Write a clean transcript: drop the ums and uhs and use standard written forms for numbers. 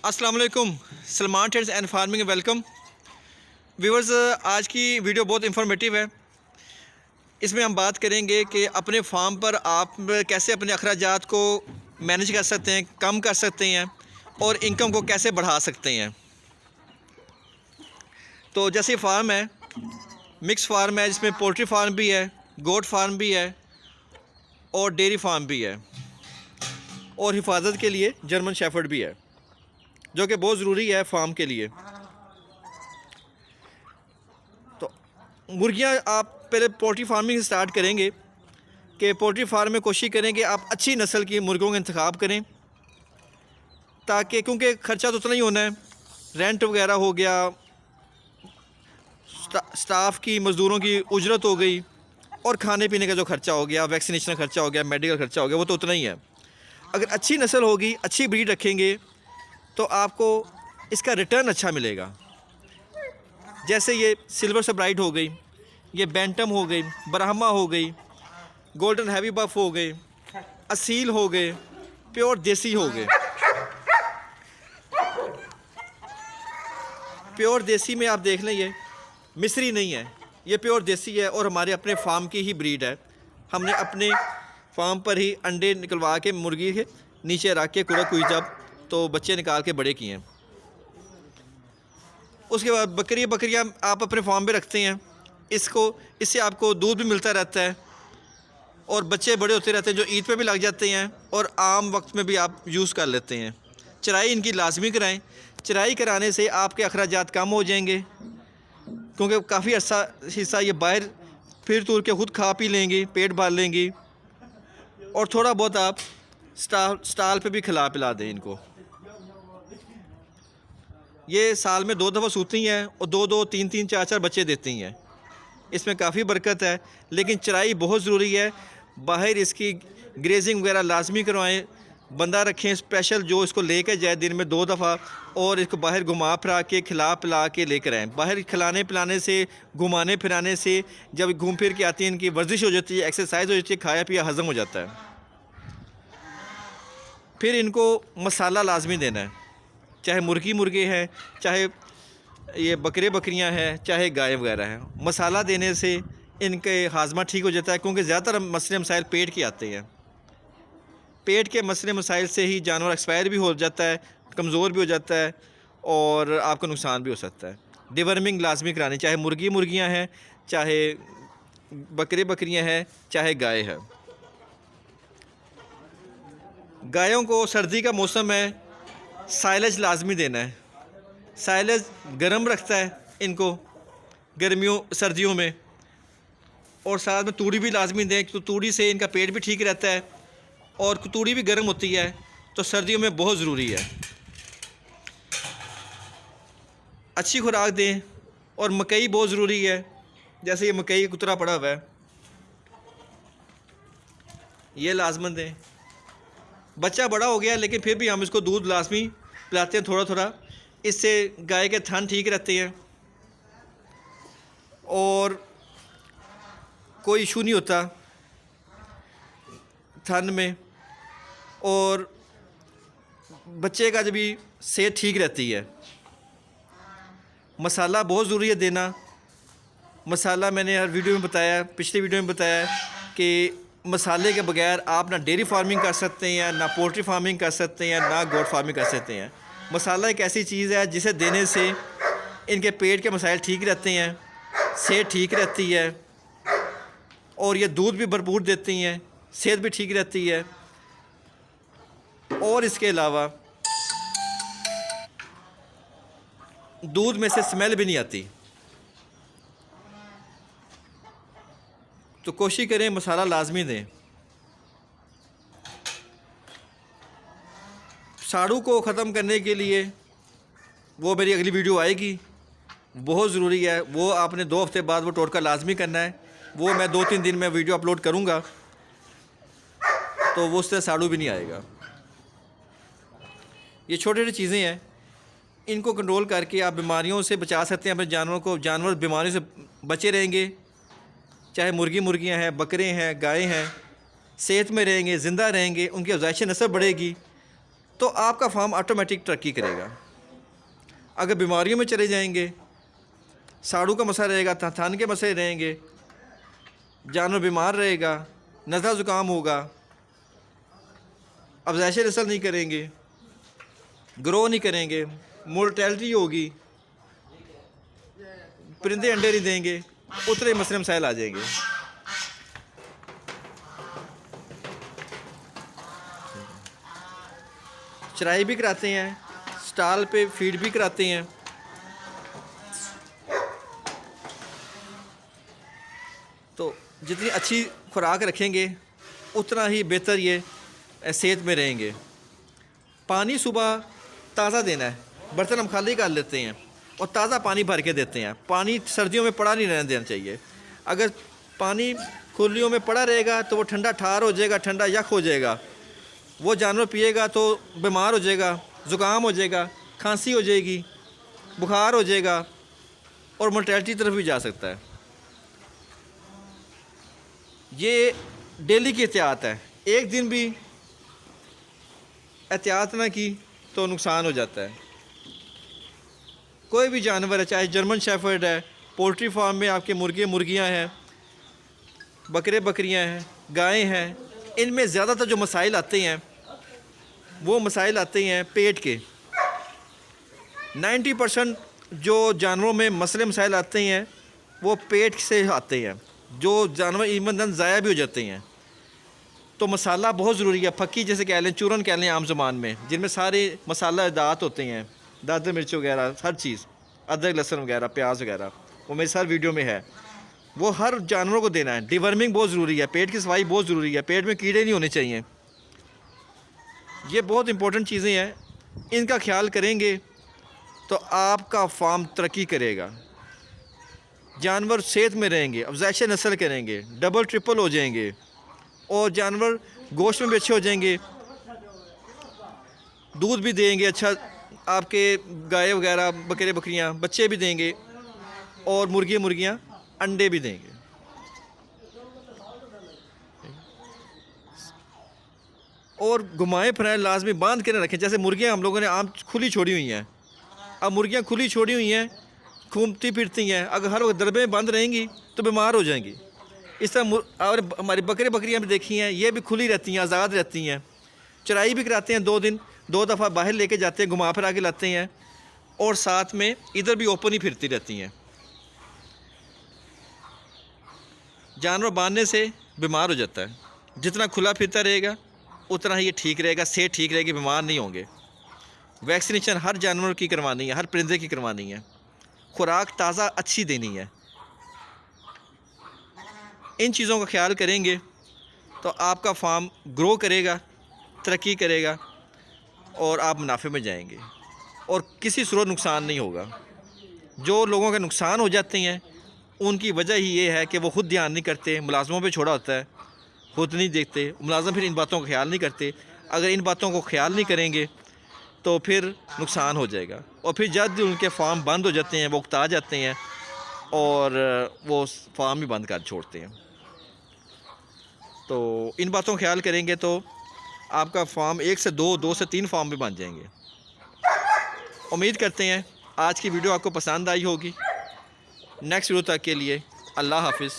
अस्सलाम वालेकुम, Salman trades and farming welcome viewers. आज की वीडियो बहुत इंफॉर्मेटिव है। इसमें हम बात करेंगे कि अपने फार्म पर आप कैसे अपने अखराजात को मैनेज कर सकते हैं, कम कर सकते हैं और इनकम को कैसे बढ़ा सकते हैं। तो जैसे फार्म है, मिक्स फार्म है, जिसमें पोल्ट्री फार्म भी है, गोट फार्म भी है और डेयरी फार्म भी है और हिफाजत के लिए जर्मन शेफर्ड भी है, जो कि बहुत ज़रूरी है फार्म के लिए। तो मुर्गियां आप पहले पोल्ट्री फार्मिंग से स्टार्ट करेंगे कि पोल्ट्री फार्म में कोशिश करें कि आप अच्छी नस्ल की मुर्गियों का इंतखाब करें, ताकि क्योंकि ख़र्चा तो उतना ही होना है, रेंट वगैरह हो गया, स्टाफ की मज़दूरों की उजरत हो गई और खाने पीने का जो ख़र्चा हो गया, वैक्सीनेशन का ख़र्चा हो गया, मेडिकल ख़र्चा हो गया, वो तो उतना ही है। अगर अच्छी नस्ल होगी, अच्छी ब्रीड रखेंगे तो आपको इसका रिटर्न अच्छा मिलेगा। जैसे ये सिल्वर सब्राइट हो गई, ये बैंटम हो गई, ब्राह्मा हो गई, गोल्डन हैवी बफ हो गए, असील हो गए, प्योर देसी हो गए। प्योर देसी में आप देख लें, ये मिस्री नहीं है, ये प्योर देसी है और हमारे अपने फार्म की ही ब्रीड है। हमने अपने फार्म पर ही अंडे निकलवा के मुर्गी के नीचे रख के कूड़ा कुई जब तो बच्चे निकाल के बड़े किए हैं। उसके बाद बकरियां आप अपने फार्म पे रखते हैं, इससे आपको दूध भी मिलता रहता है और बच्चे बड़े होते रहते हैं, जो ईद पे भी लग जाते हैं और आम वक्त में भी आप यूज़ कर लेते हैं। चराई इनकी लाजमी कराएं। चराई कराने से आपके अखराजात कम हो जाएंगे, क्योंकि काफ़ी अर्सा हिस्सा ये बाहर फिर तूर के खुद खा पी लेंगी, पेट भर लेंगी और थोड़ा बहुत आप स्टाल पे भी खिला पिला दें इनको। ये साल में 2 दफ़ा सूती हैं और 2-2, 3-3, 4-4 बच्चे देती हैं। इसमें काफ़ी बरकत है, लेकिन चराई बहुत ज़रूरी है। बाहर इसकी ग्रेजिंग वगैरह लाजमी करवाएं, बंदा रखें स्पेशल जो इसको लेकर जाए दिन में 2 दफ़ा और इसको बाहर घुमा फिरा के खिला पिला के लेकर आएँ। बाहर खिलाने पिलाने से, घुमाने फिराने से जब घूम फिर के आती है, इनकी वर्जिश हो जाती है, एक्सरसाइज हो जाती है, खाया पिया हज़म हो जाता है। फिर इनको मसाला लाजमी देना है, चाहे मुर्गे हैं, चाहे ये बकरियां हैं, चाहे गाय वगैरह हैं। मसाला देने से इनके हाजमा ठीक हो जाता है, क्योंकि ज़्यादातर मसले मसाइल पेट के आते हैं। पेट के मसले मसाइल से ही जानवर एक्सपायर भी हो जाता है, कमज़ोर भी हो जाता है और आपका नुकसान भी हो सकता है। डिवर्मिंग लाजमी करानी, चाहे मुर्गियां हैं, चाहे बकरियां हैं, चाहे गाय है। गायों को सर्दी का मौसम है, साइलेज लाजमी देना है। साइलेज गर्म रखता है इनको सर्दियों में, और साथ में तूड़ी भी लाजमी दें, तो तूड़ी से इनका पेट भी ठीक रहता है और तूड़ी भी गर्म होती है, तो सर्दियों में बहुत ज़रूरी है। अच्छी खुराक दें और मकई बहुत ज़रूरी है। जैसे ये मकई कुतरा पड़ा हुआ है, ये लाजमन दें। बच्चा बड़ा हो गया लेकिन फिर भी हम इसको दूध लाजमी पिलाते हैं थोड़ा थोड़ा, इससे गाय के थन ठीक रहते हैं और कोई इशू नहीं होता थन में, और बच्चे का जब भी सेहत ठीक रहती है। मसाला बहुत ज़रूरी है देना। मसाला मैंने हर वीडियो में बताया, पिछली वीडियो में बताया कि मसाले के बगैर आप ना डेयरी फार्मिंग कर सकते हैं, ना पोल्ट्री फार्मिंग कर सकते हैं, ना गोट फार्मिंग कर सकते हैं। मसाला एक ऐसी चीज़ है जिसे देने से इनके पेट के मसाइल ठीक रहते हैं, सेहत ठीक रहती है और ये दूध भी भरपूर देती हैं, सेहत भी ठीक रहती है। और इसके अलावा दूध में से स्मेल भी नहीं आती। तो कोशिश करें मसाला लाजमी दें। साड़ू को ख़त्म करने के लिए वो मेरी अगली वीडियो आएगी, बहुत ज़रूरी है। वो आपने 2 हफ्ते बाद वो टोटका लाजमी करना है। वो मैं 2-3 दिन में वीडियो अपलोड करूँगा, तो वो उससे साड़ू भी नहीं आएगा। ये छोटी छोटी चीज़ें हैं, इनको कंट्रोल करके आप बीमारियों से बचा सकते हैं अपने जानवरों को। जानवर बीमारियों से बचे रहेंगे, चाहे मुर्गियां हैं, बकरे हैं, गाय हैं, सेहत में रहेंगे, ज़िंदा रहेंगे, उनकी अफज़ाइश नस्ल बढ़ेगी तो आपका फार्म ऑटोमेटिक तरक्की करेगा। अगर बीमारियों में चले जाएंगे, साड़ू का मसला रहेगा, थान के मसले रहेंगे, जानवर बीमार रहेगा, नज़ला ज़ुकाम होगा, अफज़ाइश नस्ल नहीं करेंगे, ग्रो नहीं करेंगे, मोर्टेलिटी होगी, परिंदे अंडे नहीं देंगे, उतने मसले मसाइल आ जाएंगे। चराई भी कराते हैं, स्टाल पे फीड भी कराते हैं। तो जितनी अच्छी खुराक रखेंगे उतना ही बेहतर ये सेहत में रहेंगे। पानी सुबह ताज़ा देना है, बर्तन हम खाली कर लेते हैं और ताज़ा पानी भर के देते हैं। पानी सर्दियों में पड़ा नहीं रहने देना चाहिए। अगर पानी खुलियों में पड़ा रहेगा तो वो ठंडा ठार हो जाएगा, ठंडा यख हो जाएगा, वो जानवर पिएगा तो बीमार हो जाएगा, ज़ुकाम हो जाएगा, खांसी हो जाएगी, बुखार हो जाएगा और मोर्टेलिटी तरफ भी जा सकता है। ये डेली की एहतियात है, एक दिन भी एहतियात ना की तो नुकसान हो जाता है। कोई भी जानवर है, चाहे जर्मन शेफर्ड है, पोल्ट्री फार्म में आपके मुर्गे मुर्गियां हैं, बकरे बकरियां हैं, गायें हैं, इनमें ज़्यादातर जो मसाइल आते हैं वो मसाइल आते हैं पेट के। 90% जो जानवरों में मसले मसाइल आते हैं वो पेट से आते हैं, जो जानवर ईंधन ज़ाया भी हो जाते हैं। तो मसाला बहुत ज़रूरी है। फक्की जैसे कह लें, चूरन कह लें आम ज़बान में, जिनमें सारे मसाला दात होते हैं, दादर मिर्च वगैरह, हर चीज़, अदरक लहसुन वगैरह, प्याज वगैरह, वो मेरी हर वीडियो में है। वो हर जानवरों को देना है। डिवर्मिंग बहुत ज़रूरी है, पेट की सफाई बहुत ज़रूरी है, पेट में कीड़े नहीं होने चाहिए। ये बहुत इंपॉर्टेंट चीज़ें हैं, इनका ख्याल करेंगे तो आपका फार्म तरक्की करेगा, जानवर सेहत में रहेंगे, अफज़ाइश नस्ल करेंगे, डबल ट्रिपल हो जाएंगे और जानवर गोश्त में भी अच्छे हो जाएंगे, दूध भी देंगे अच्छा, आपके गाय वगैरह, बकरे बकरियां बच्चे भी देंगे और मुर्गियां अंडे भी देंगे। और घुमाएं फिराएं लाजमी, बांध के न रखें। जैसे मुर्गियां हम लोगों ने आम खुली छोड़ी हुई हैं, अब मुर्गियां खुली छोड़ी हुई हैं, घूमती फिरती हैं, अगर हर वक्त दरबे में बंद रहेंगी तो बीमार हो जाएंगी। इस तरह और हमारी बकरे बकरियां भी देखी हैं, ये भी खुली रहती हैं, आज़ाद रहती हैं। चराई भी कराते हैं, 2 दिन 2 दफ़ा बाहर लेके जाते हैं, घुमा फिरा के लाते हैं और साथ में इधर भी ओपन ही फिरती रहती हैं। जानवर बांधने से बीमार हो जाता है, जितना खुला फिरता रहेगा उतना ही ये ठीक रहेगा, सेहत ठीक रहेगी, बीमार नहीं होंगे। वैक्सीनेशन हर जानवर की करवानी है, हर परिंदे की करवानी है, खुराक ताज़ा अच्छी देनी है। इन चीज़ों का ख्याल करेंगे तो आपका फार्म ग्रो करेगा, तरक्की करेगा और आप मुनाफे में जाएंगे और किसी सूरत नुकसान नहीं होगा। जो लोगों के नुकसान हो जाते हैं उनकी वजह ही ये है कि वो खुद ध्यान नहीं करते, मुलाजमों पे छोड़ा होता है, खुद नहीं देखते, मुलाजम फिर इन बातों का ख्याल नहीं करते। अगर इन बातों को ख्याल नहीं करेंगे तो फिर नुकसान हो जाएगा और फिर जब उनके फार्म बंद हो जाते हैं, वो उकता जाते हैं और वो फार्म ही बंद कर छोड़ते हैं। तो इन बातों का ख्याल करेंगे तो आपका फार्म 1 से 2, 2 से 3 फार्म भी बन जाएंगे। उम्मीद करते हैं आज की वीडियो आपको पसंद आई होगी। नेक्स्ट वीडियो तक के लिए अल्लाह हाफिज़।